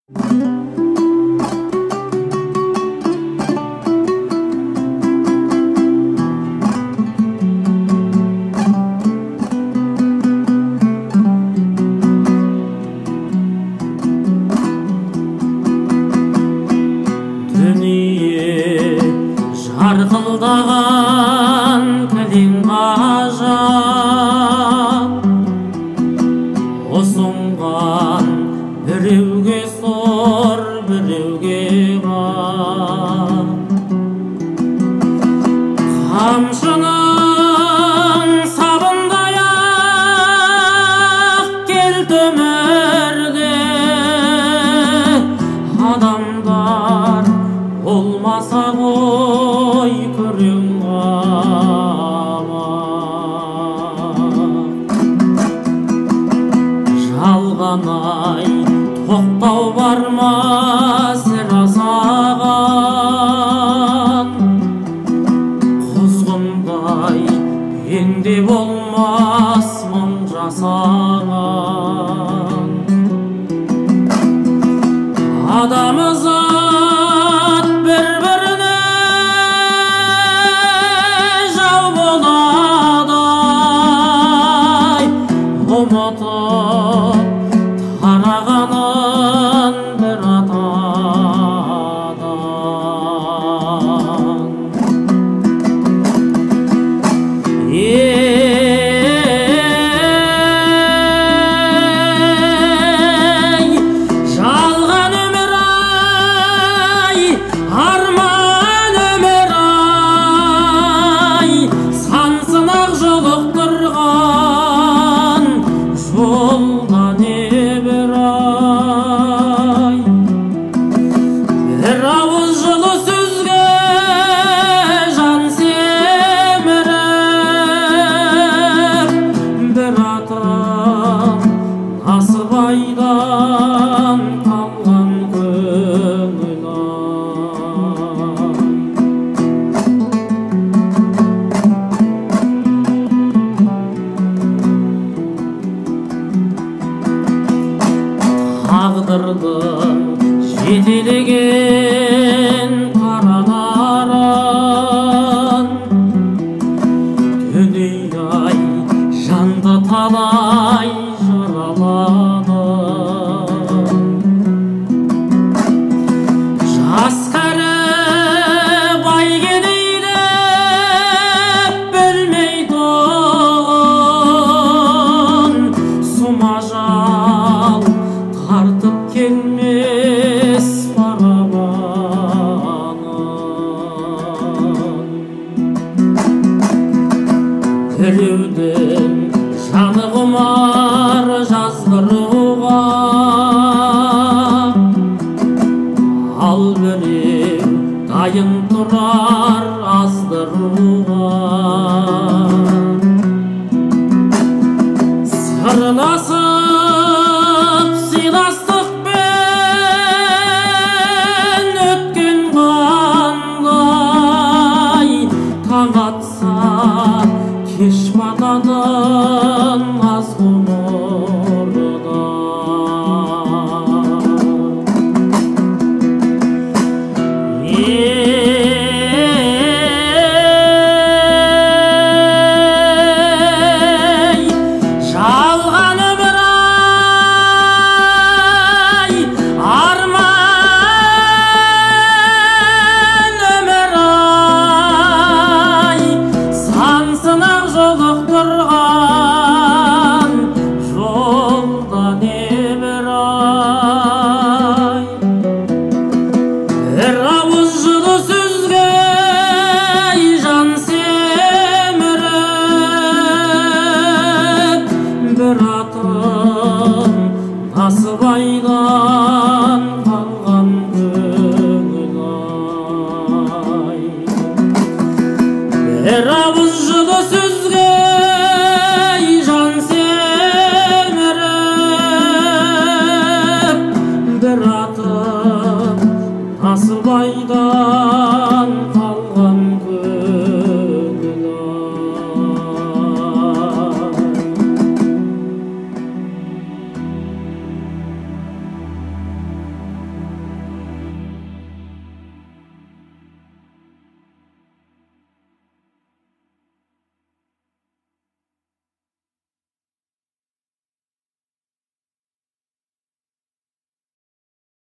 Дүние жарқылдаған кілең ғажап, ұсынған біреуге сор, біреуге бақ. Қамшының сабындай-ақ келді өмірге, адамдар болмаса ғой күрең қамақ. Жалған-ай тоқтау бар ма сірә саған, құзғындай пенде болмас мұң жасаған. Адамзат бір-біріне жау болады-ай, ұмытып тарағанын бір атадан. Жалған өмір-ай, арман өмір-ай, сан сынақ жолықтырған жолда небір-ай. Бір ауыз жылы сөзге жан семіріп, бір атам насыбайдан қалған көңіл-ай. Тағдырдың жетелеген